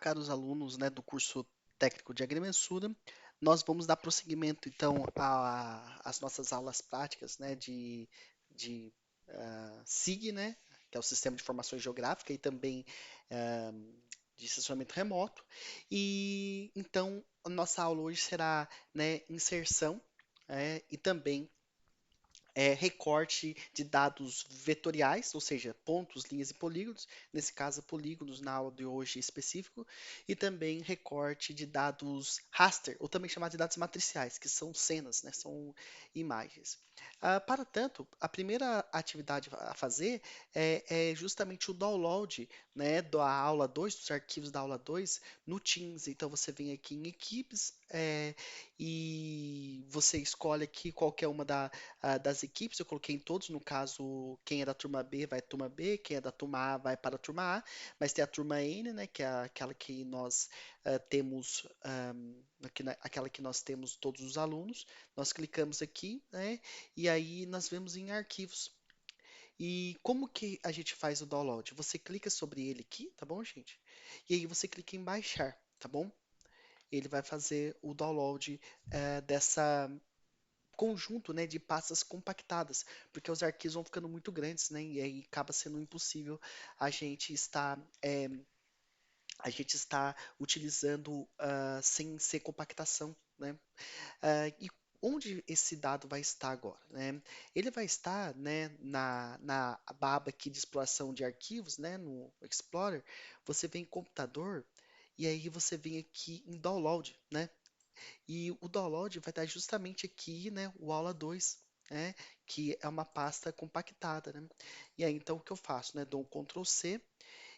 caros alunos, né, do curso técnico de agrimensura, nós vamos dar prosseguimento, então, às nossas aulas práticas, né, de SIG, né, que é o Sistema de Informação Geográfica, e também ah, de estacionamento remoto. E, então, a nossa aula hoje será, né, inserção, e também recorte de dados vetoriais, ou seja, pontos, linhas e polígonos, nesse caso polígonos na aula de hoje específico, e também recorte de dados raster, ou também chamado de dados matriciais, que são cenas, né, são imagens. Para tanto, a primeira atividade a fazer é justamente o download, né, da aula 2, dos arquivos da aula 2 no Teams. Então você vem aqui em equipes e você escolhe aqui qualquer uma das equipes, eu coloquei em todos, no caso, quem é da turma B vai para a turma B, quem é da turma A vai para a turma A, mas tem a turma N, né, que é aquela que nós temos, aquela que nós temos todos os alunos, nós clicamos aqui, né, e aí nós vemos em arquivos. E como que a gente faz o download? Você clica sobre ele aqui, tá bom, gente? E aí você clica em baixar, tá bom? Ele vai fazer o download dessa conjunto, né, de pastas compactadas, porque os arquivos vão ficando muito grandes, né, e aí acaba sendo impossível a gente estar utilizando sem ser compactação, né? E onde esse dado vai estar agora, né? Ele vai estar, né, na aba aqui de exploração de arquivos, né, no Explorer. Você vem em computador e aí você vem aqui em download, né? E o download vai estar justamente aqui, né, o aula 2, né, que é uma pasta compactada, né? E aí, então, o que eu faço, né? Dou um Ctrl C,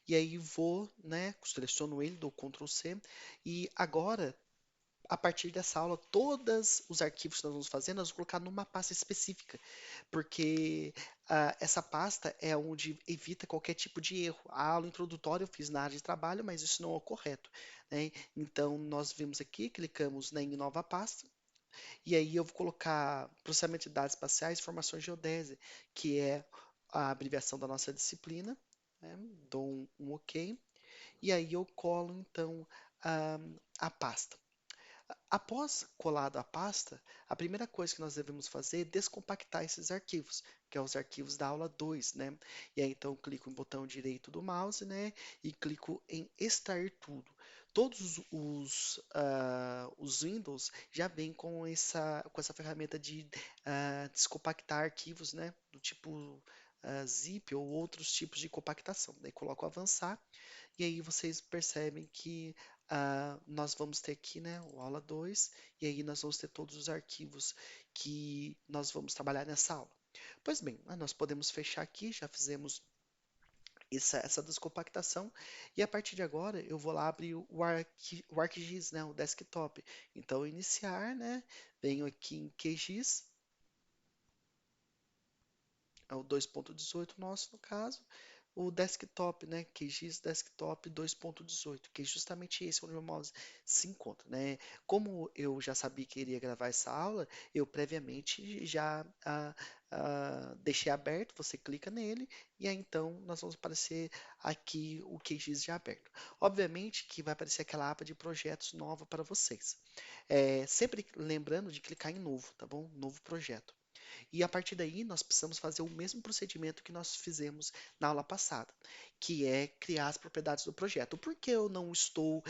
e aí vou, né, seleciono ele, dou Ctrl C, e agora, a partir dessa aula, todos os arquivos que nós vamos fazer, nós vamos colocar numa pasta específica, porque essa pasta é onde evita qualquer tipo de erro. A aula introdutória eu fiz na área de trabalho, mas isso não é o correto, né? Então, nós vimos aqui, clicamos, né, em nova pasta, e aí eu vou colocar processamento de dados espaciais e informações geodésia, que é a abreviação da nossa disciplina, né? Dou um OK, e aí eu colo, então, a, a pasta. Após colado a pasta, a primeira coisa que nós devemos fazer é descompactar esses arquivos, que é os arquivos da aula 2, né? E aí então eu clico no botão direito do mouse, né? E clico em extrair tudo. Todos os Windows já vêm com essa ferramenta de descompactar arquivos, né? Do tipo zip ou outros tipos de compactação. Daí coloco avançar e aí vocês percebem que nós vamos ter aqui, né, o aula 2 e aí nós vamos ter todos os arquivos que nós vamos trabalhar nessa aula. Pois bem, nós podemos fechar aqui, já fizemos essa descompactação, e a partir de agora eu vou lá abrir o ArcGIS, né, o desktop. Então, iniciar, né, venho aqui em QGIS, é o 2.18 nosso no caso, o desktop, né, QGIS Desktop 2.18, que é justamente esse onde o mouse se encontra, né? Como eu já sabia que iria gravar essa aula, eu previamente já deixei aberto, você clica nele e aí então nós vamos aparecer aqui o QGIS já aberto. Obviamente que vai aparecer aquela aba de projetos nova para vocês. Sempre lembrando de clicar em novo, tá bom? Novo projeto. E a partir daí, nós precisamos fazer o mesmo procedimento que nós fizemos na aula passada, que é criar as propriedades do projeto. Por que eu não estou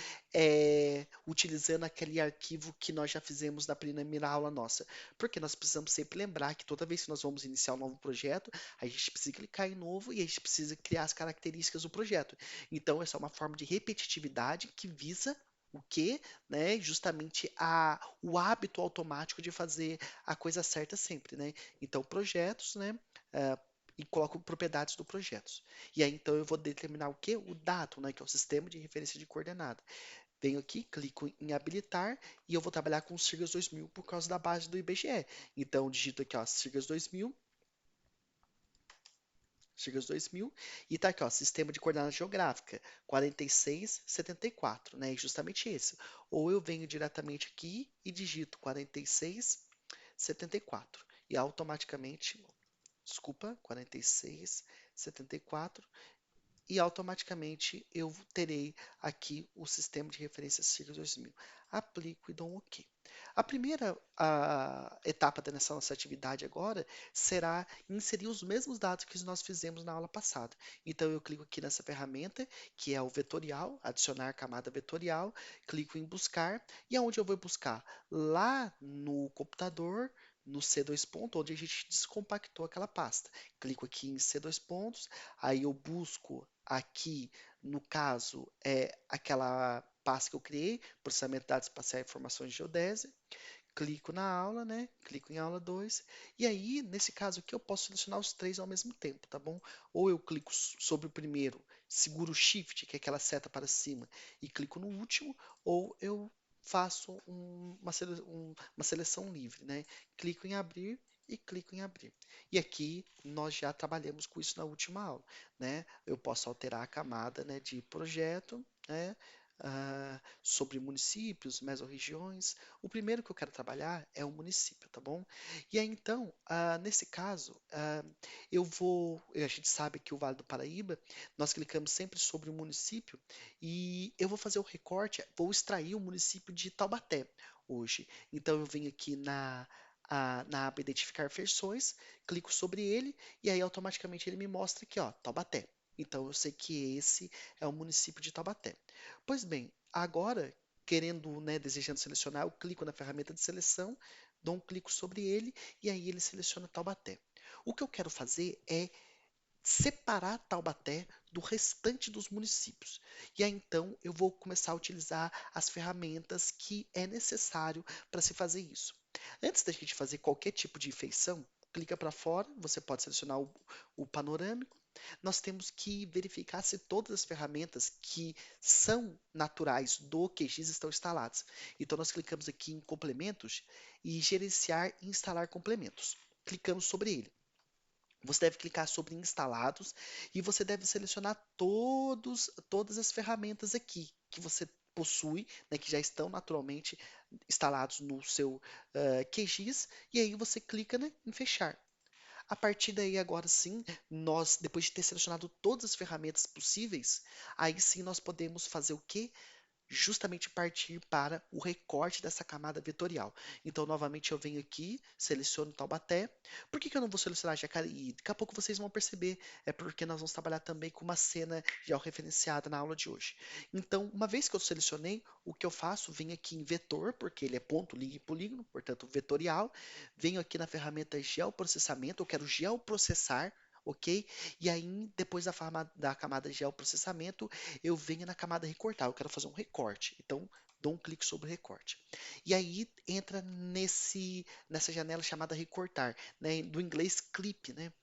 utilizando aquele arquivo que nós já fizemos na primeira aula nossa? Porque nós precisamos sempre lembrar que toda vez que nós vamos iniciar um novo projeto, a gente precisa clicar em novo e a gente precisa criar as características do projeto. Então, essa é uma forma de repetitividade que visa o quê? Né? Justamente o hábito automático de fazer a coisa certa sempre, né? Então, projetos, né? E coloco propriedades do projeto. E aí, então, eu vou determinar o quê? O dado, né? Que é o sistema de referência de coordenada. Venho aqui, clico em habilitar e eu vou trabalhar com o SIRGAS 2000 por causa da base do IBGE. Então, digito aqui, ó, SIRGAS 2000, SIRGAS 2000, e tá aqui, ó, sistema de coordenada geográfica, 4674, né? E justamente esse. Ou eu venho diretamente aqui e digito 4674. E automaticamente, desculpa, 4674, e automaticamente eu terei aqui o sistema de referência Siga 2000. Aplico e dou um OK. A primeira etapa dessa nossa atividade agora será inserir os mesmos dados que nós fizemos na aula passada. Então, eu clico aqui nessa ferramenta, que é o vetorial, adicionar camada vetorial, clico em buscar, e aonde eu vou buscar? Lá no computador, no C2 ponto, onde a gente descompactou aquela pasta. Clico aqui em C2 pontos, aí eu busco aqui, no caso, aquela pasta que eu criei, processamento de dados espaciais e informações de geodésia, clico na aula, né? Clico em aula 2 e aí, nesse caso aqui, eu posso selecionar os três ao mesmo tempo, tá bom? Ou eu clico sobre o primeiro, seguro o Shift, que é aquela seta para cima, e clico no último, ou eu faço uma seleção livre, né? Clico em abrir e clico em abrir. E aqui nós já trabalhamos com isso na última aula, né? Eu posso alterar a camada, né, de projeto, né? Sobre municípios, mesorregiões. O primeiro que eu quero trabalhar é o município, tá bom? E aí então, nesse caso, a gente sabe que o Vale do Paraíba, nós clicamos sempre sobre o município e eu vou fazer o recorte, vou extrair o município de Taubaté hoje. Então eu venho aqui na aba Identificar versões, clico sobre ele e aí automaticamente ele me mostra aqui, ó, Taubaté. Então eu sei que esse é o município de Taubaté. Pois bem, agora, querendo, né, desejando selecionar, eu clico na ferramenta de seleção, dou um clique sobre ele e aí ele seleciona Taubaté. O que eu quero fazer é separar Taubaté do restante dos municípios. E aí então eu vou começar a utilizar as ferramentas que é necessário para se fazer isso. Antes da gente fazer qualquer tipo de feição, clica para fora, você pode selecionar o panorâmico. Nós temos que verificar se todas as ferramentas que são naturais do QGIS estão instaladas. Então nós clicamos aqui em complementos e gerenciar e instalar complementos. Clicamos sobre ele. Você deve clicar sobre instalados e você deve selecionar todas as ferramentas aqui que você possui, né, que já estão naturalmente instalados no seu QGIS, e aí você clica, né, em fechar. A partir daí, agora sim, nós, depois de ter selecionado todas as ferramentas possíveis, aí sim nós podemos fazer o quê? Justamente partir para o recorte dessa camada vetorial. Então, novamente, eu venho aqui, seleciono Taubaté. Por que eu não vou selecionar Jacareí? Daqui a pouco vocês vão perceber, é porque nós vamos trabalhar também com uma cena georreferenciada na aula de hoje. Então, uma vez que eu selecionei, o que eu faço? Venho aqui em vetor, porque ele é ponto, linha e polígono, portanto, vetorial. Venho aqui na ferramenta geoprocessamento, eu quero geoprocessar, ok? E aí, depois da camada de geoprocessamento, eu venho na camada recortar, eu quero fazer um recorte. Então, dou um clique sobre recorte. E aí entra nessa janela chamada recortar, né? Do inglês clip, né?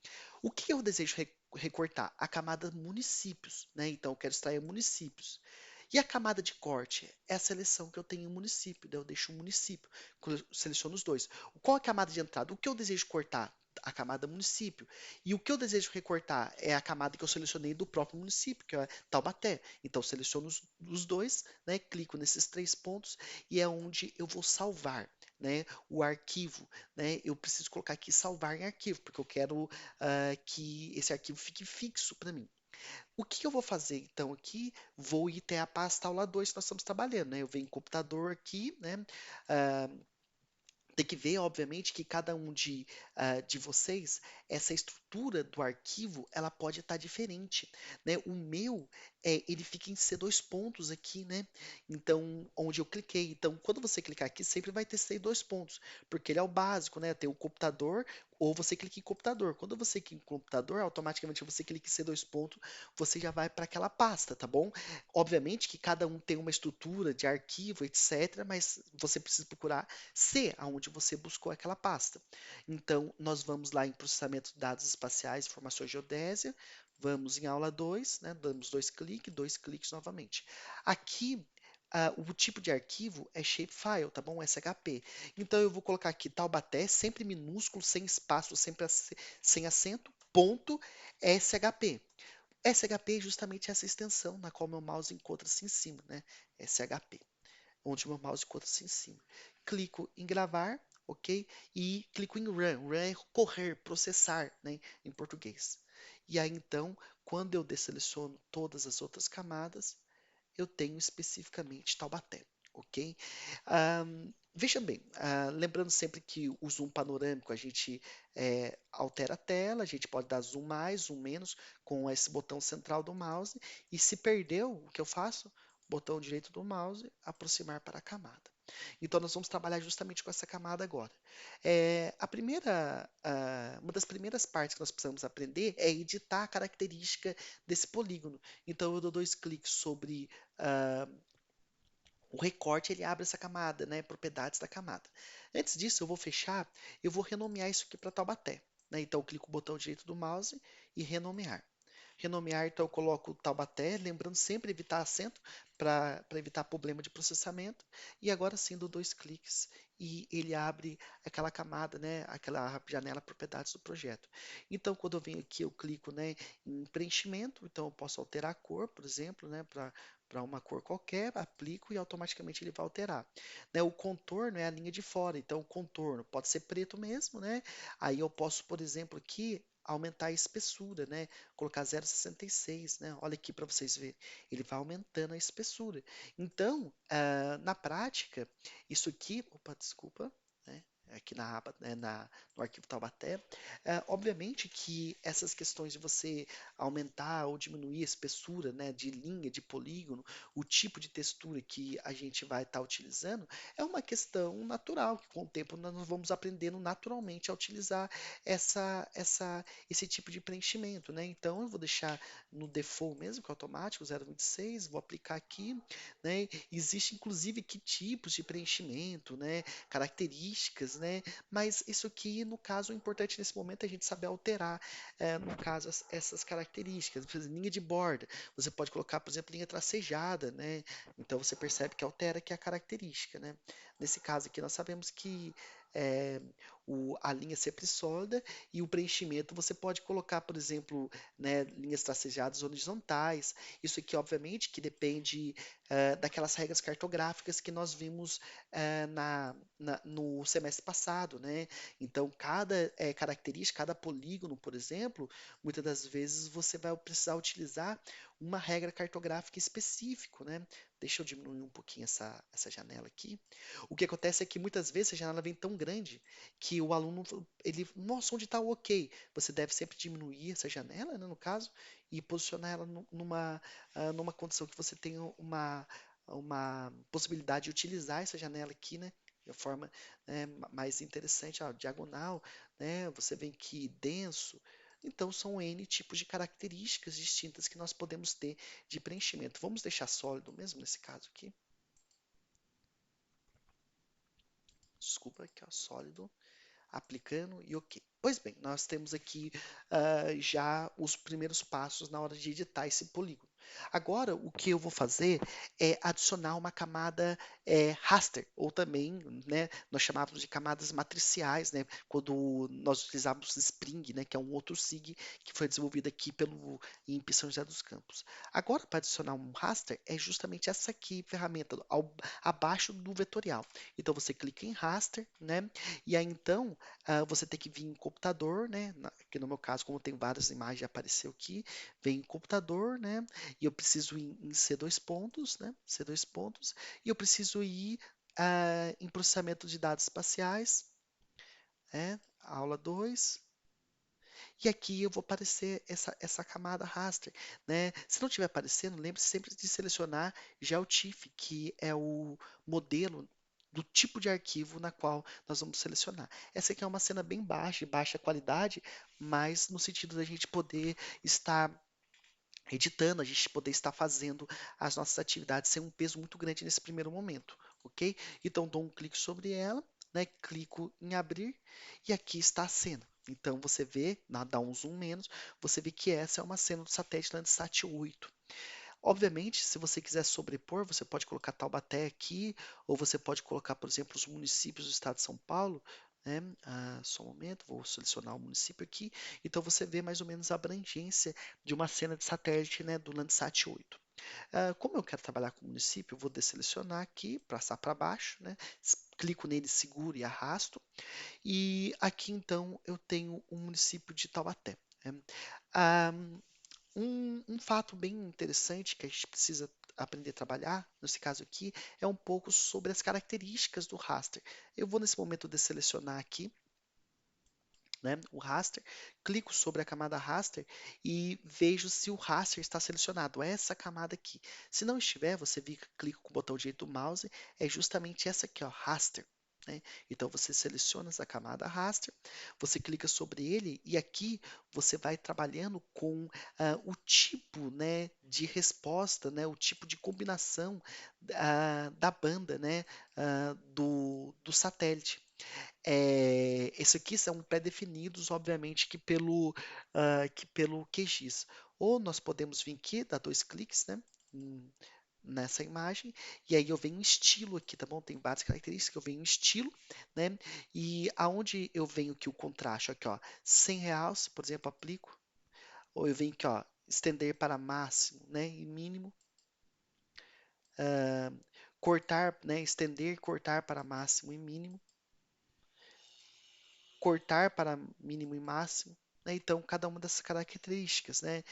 O que eu desejo recortar? A camada municípios, né? Então, eu quero extrair municípios. E a camada de corte é a seleção que eu tenho em município, daí eu deixo o município, seleciono os dois. Qual é a camada de entrada? O que eu desejo cortar? A camada município. E o que eu desejo recortar é a camada que eu selecionei do próprio município, que é Taubaté. Então, eu seleciono os dois, né, clico nesses três pontos e é onde eu vou salvar, né, o arquivo. Né, eu preciso colocar aqui salvar em arquivo, porque eu quero que esse arquivo fique fixo para mim. O que eu vou fazer então aqui? Vou ir até a pasta aula 2 que nós estamos trabalhando, né? Eu venho em computador aqui, né? Ah, tem que ver, obviamente, que cada um de vocês, essa estrutura do arquivo, ela pode estar diferente, né? O meu, ele fica em C2 pontos aqui, né? Então, onde eu cliquei. Então, quando você clicar aqui, sempre vai ter C2 pontos, porque ele é o básico, né? Tem o computador, ou você clica em computador. Quando você clica em computador, automaticamente você clica em C2 pontos, você já vai para aquela pasta, tá bom? Obviamente que cada um tem uma estrutura de arquivo, etc., mas você precisa procurar C, aonde você buscou aquela pasta. Então, nós vamos lá em processamento de dados espaciais, informações geodésia, vamos em aula 2, né, damos dois cliques novamente. Aqui, o tipo de arquivo é shapefile, tá bom? SHP. Então, eu vou colocar aqui Taubaté, sempre minúsculo, sem espaço, sempre sem acento, ponto SHP. SHP é justamente essa extensão na qual meu mouse encontra-se em cima, né? SHP onde o meu mouse encontra-se em cima. Clico em gravar, ok? E clico em Run. Run é correr, processar, né, em português. E aí então, quando eu desseleciono todas as outras camadas, eu tenho especificamente Taubaté, ok? Veja bem, lembrando sempre que o zoom panorâmico a gente altera a tela, a gente pode dar zoom mais, zoom menos com esse botão central do mouse, e se perdeu, o que eu faço? Botão direito do mouse, aproximar para a camada. Então nós vamos trabalhar justamente com essa camada agora. Uma das primeiras partes que nós precisamos aprender é editar a característica desse polígono. Então eu dou dois cliques sobre ah, o recorte, ele abre essa camada, né? Propriedades da camada. Antes disso, eu vou fechar, eu vou renomear isso aqui para Taubaté. Né? Então eu clico o botão direito do mouse e renomear. Renomear, então eu coloco Taubaté, lembrando sempre evitar acento para evitar problema de processamento. E agora sim dou dois cliques e ele abre aquela camada, né, aquela janela propriedades do projeto. Então quando eu venho aqui eu clico, né, em preenchimento, então eu posso alterar a cor, por exemplo, né, para uma cor qualquer, aplico e automaticamente ele vai alterar. Né, o contorno é a linha de fora, então o contorno pode ser preto mesmo, né? Aí eu posso, por exemplo, aqui aumentar a espessura, né? Colocar 0,66, né? Olha aqui para vocês verem, ele vai aumentando a espessura. Então, na prática, isso aqui, opa, desculpa, né? Aqui na aba, né, no arquivo Taubaté, obviamente que essas questões de você aumentar ou diminuir a espessura, né, de linha, de polígono, o tipo de textura que a gente vai estar utilizando, é uma questão natural, que com o tempo nós vamos aprendendo naturalmente a utilizar esse tipo de preenchimento, né? Então eu vou deixar no default mesmo, que é automático, 0,26, vou aplicar aqui, né? Existe inclusive que tipos de preenchimento, né? Características, né? Mas isso aqui, no caso, o importante nesse momento é a gente saber alterar, no caso, essas características. Por exemplo, linha de borda, você pode colocar, por exemplo, linha tracejada, né? Então você percebe que altera aqui a característica, né? Nesse caso aqui, nós sabemos que é, a linha sempre sólida e o preenchimento você pode colocar, por exemplo, né, linhas tracejadas horizontais. Isso aqui, obviamente, que depende daquelas regras cartográficas que nós vimos no semestre passado, né? Então, cada característica, cada polígono, por exemplo, muitas das vezes você vai precisar utilizar uma regra cartográfica específica, né? Deixa eu diminuir um pouquinho essa janela aqui. O que acontece é que muitas vezes a janela vem tão grande que o aluno, ele, nossa, onde está o ok? Você deve sempre diminuir essa janela, né, no caso, e posicionar ela numa condição que você tenha uma possibilidade de utilizar essa janela aqui, né? De uma forma, né, mais interessante, ó, diagonal, né? Você vem aqui denso. Então, são N tipos de características distintas que nós podemos ter de preenchimento. Vamos deixar sólido mesmo nesse caso aqui. Desculpa, aqui, ó, sólido, aplicando e ok. Pois bem, nós temos aqui já os primeiros passos na hora de editar esse polígono. Agora, o que eu vou fazer é adicionar uma camada raster, ou também, né, nós chamávamos de camadas matriciais, né, quando nós utilizávamos Spring, né, que é um outro SIG que foi desenvolvido aqui pelo INPE São José dos Campos. Agora, para adicionar um raster, é justamente essa aqui, ferramenta, abaixo do vetorial. Então, você clica em raster, né, e aí então você tem que vir em computador, né? Que no meu caso, como tem várias imagens, já apareceu aqui, vem em computador, né? E eu preciso ir em C2 pontos, né? C2 pontos, e eu preciso ir em processamento de dados espaciais, né? Aula 2. E aqui eu vou aparecer essa camada raster, né? Se não estiver aparecendo, lembre-se sempre de selecionar GeoTIFF, que é o modelo do tipo de arquivo na qual nós vamos selecionar. Essa aqui é uma cena bem baixa, de baixa qualidade, mas no sentido da gente poder estar editando, a gente poder estar fazendo as nossas atividades sem um peso muito grande nesse primeiro momento, ok? Então dou um clique sobre ela, né? Clico em abrir e aqui está a cena. Então você vê, dá um zoom menos, você vê que essa é uma cena do satélite Landsat 8. Obviamente, se você quiser sobrepor, você pode colocar Taubaté aqui, ou você pode colocar, por exemplo, os municípios do estado de São Paulo, né? Só um momento, vou selecionar o município aqui. Então você vê mais ou menos a abrangência de uma cena de satélite, né, do Landsat 8. Como eu quero trabalhar com o município, eu vou desselecionar aqui, passar para baixo, né? Clico nele, seguro e arrasto. E aqui então eu tenho o município de Taubaté. né? Ah, um fato bem interessante que a gente precisa aprender a trabalhar, nesse caso aqui, é um pouco sobre as características do raster. Eu vou nesse momento desselecionar aqui, né, o raster, clico sobre a camada raster e vejo se o raster está selecionado, essa camada aqui. Se não estiver, você clica com o botão direito do mouse, é justamente essa aqui, ó, raster. Né? Então você seleciona essa camada raster, você clica sobre ele e aqui você vai trabalhando com o tipo, né, de resposta, né, o tipo de combinação da banda, né, do satélite. Esse aqui são pré-definidos, obviamente, que pelo QGIS. Ou nós podemos vir aqui, dar dois cliques, né? Nessa imagem, e aí eu venho em estilo aqui, tá bom? Tem várias características, eu venho em estilo, né? E aonde eu venho aqui o contraste, aqui, ó, 100 reais, por exemplo, aplico, ou eu venho aqui, ó, estender para máximo, né? E mínimo, ah, cortar, né? Estender, cortar para máximo e mínimo, cortar para mínimo e máximo, né? Então, cada uma dessas características, né?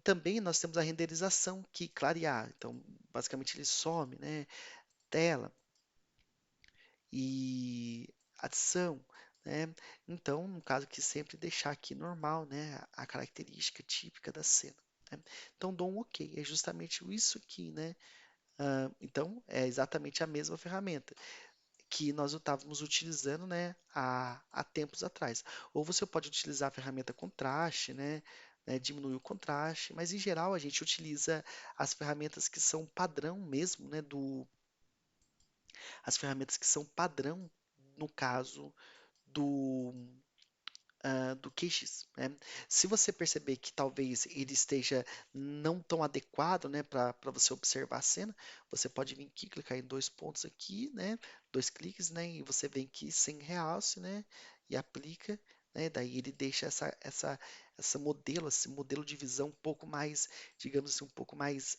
Também nós temos a renderização que clarear. Então, basicamente ele some, né? Tela e adição, né? Então, no caso aqui, sempre deixar aqui normal, né? A característica típica da cena. Né? Então, dou um OK. É justamente isso aqui, né? Então, é exatamente a mesma ferramenta que nós estávamos utilizando, né, há tempos atrás. Ou você pode utilizar a ferramenta contraste, né, diminuir o contraste, mas em geral a gente utiliza as ferramentas que são padrão mesmo, né, as ferramentas que são padrão no caso do do QGIS, né? Se você perceber que talvez ele esteja não tão adequado, né, para você observar a cena, você pode vir aqui, clicar em dois pontos aqui, né, dois cliques, né, e você vem aqui sem realce, né, e aplica, né, daí ele deixa esse modelo de visão um pouco mais, digamos assim, um pouco mais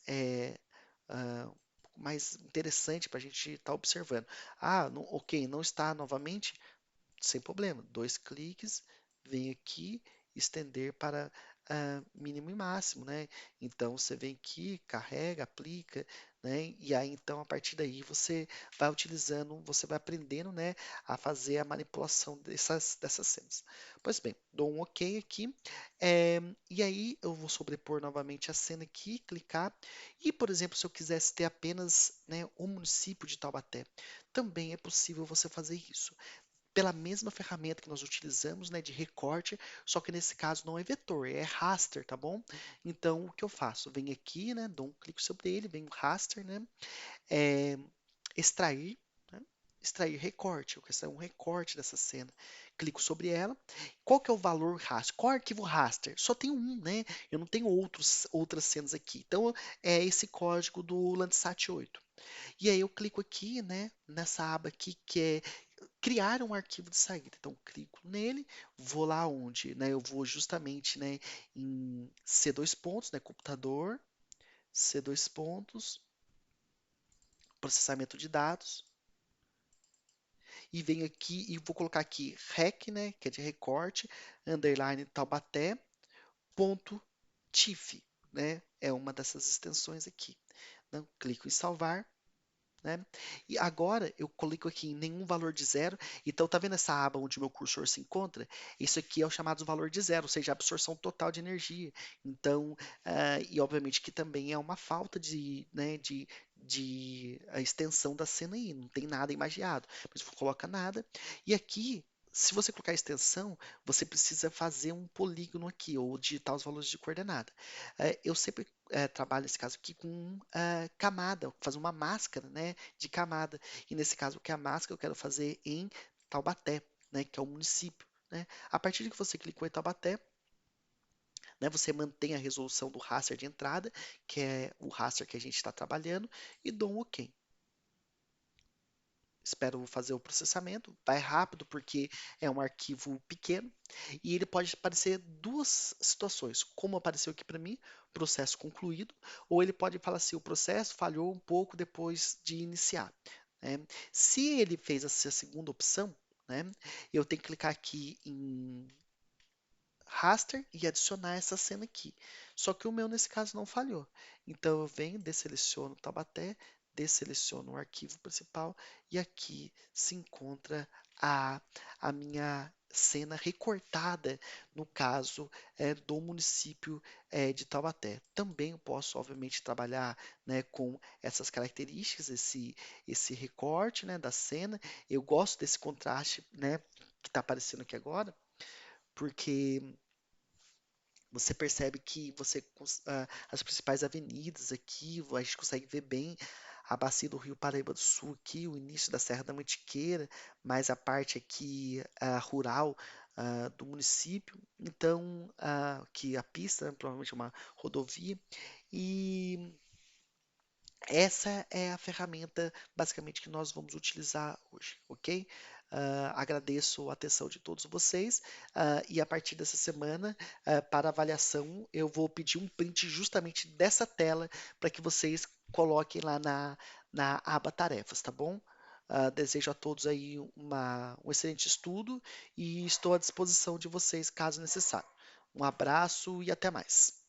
um pouco mais interessante para a gente estar observando. Ah, não, ok, não está novamente, sem problema. Dois cliques, vem aqui, estender para mínimo e máximo, né? Então você vem aqui, carrega, aplica, né? E aí então a partir daí você vai utilizando, você vai aprendendo, né, a fazer a manipulação dessas cenas. Pois bem, dou um OK aqui, e aí eu vou sobrepor novamente a cena aqui, clicar, e por exemplo, se eu quisesse ter apenas, né, o município de Taubaté, também é possível você fazer isso pela mesma ferramenta que nós utilizamos, né, de recorte, só que nesse caso não é vetor, é raster, tá bom? Então, o que eu faço? Venho aqui, né, dou um clique sobre ele, venho raster, né, é, extrair, né, extrair recorte, eu quero extrair um recorte dessa cena. Clico sobre ela. Qual que é o valor raster? Qual arquivo raster? Só tem um, né? Eu não tenho outras cenas aqui. Então, é esse código do Landsat 8. E aí eu clico aqui, né, nessa aba aqui que é criar um arquivo de saída. Então, clico nele, vou lá onde, né, eu vou justamente, né, em C2 pontos, né, computador, C2 pontos, processamento de dados, e venho aqui e vou colocar aqui rec, né, que é de recorte, underline Taubaté, ponto TIFF, né, é uma dessas extensões aqui. Então, clico em salvar, né? E agora eu coloco aqui em nenhum valor de zero. Então, tá vendo essa aba onde o meu cursor se encontra? Isso aqui é o chamado valor de zero, ou seja, a absorção total de energia. Então, e obviamente que também é uma falta de, né, de a extensão da cena aí, não tem nada imagiado, mas não coloca nada. E aqui, se você colocar extensão, você precisa fazer um polígono aqui, ou digitar os valores de coordenada. Eu sempre trabalho nesse caso aqui com camada, fazer uma máscara, né, de camada. E nesse caso, que é a máscara, eu quero fazer em Taubaté, né, que é o município. Né? A partir de que você clicou em Taubaté, né, você mantém a resolução do raster de entrada, que é o raster que a gente está trabalhando, e dou um OK. Espero fazer o processamento, vai rápido porque é um arquivo pequeno e ele pode aparecer duas situações, como apareceu aqui para mim, processo concluído, ou ele pode falar assim, o processo falhou um pouco depois de iniciar. Né? Se ele fez essa segunda opção, né, eu tenho que clicar aqui em raster e adicionar essa cena aqui. Só que o meu, nesse caso, não falhou. Então, eu venho, desseleciono Taubaté, desseleciono o arquivo principal e aqui se encontra a, a minha cena recortada, no caso do município de Taubaté. Também eu posso, obviamente, trabalhar, né, com essas características, esse recorte, né, da cena. Eu gosto desse contraste, né, que está aparecendo aqui agora, porque você percebe que as principais avenidas aqui, a gente consegue ver bem a bacia do Rio Paraíba do Sul aqui, o início da Serra da Mantiqueira, mais a parte aqui rural do município. Então, que a pista, né, provavelmente é uma rodovia, e essa é a ferramenta basicamente que nós vamos utilizar hoje, ok? Agradeço a atenção de todos vocês e a partir dessa semana, para avaliação, eu vou pedir um print justamente dessa tela para que vocês coloquem lá na aba tarefas, tá bom? Desejo a todos aí um excelente estudo e estou à disposição de vocês caso necessário. Um abraço e até mais.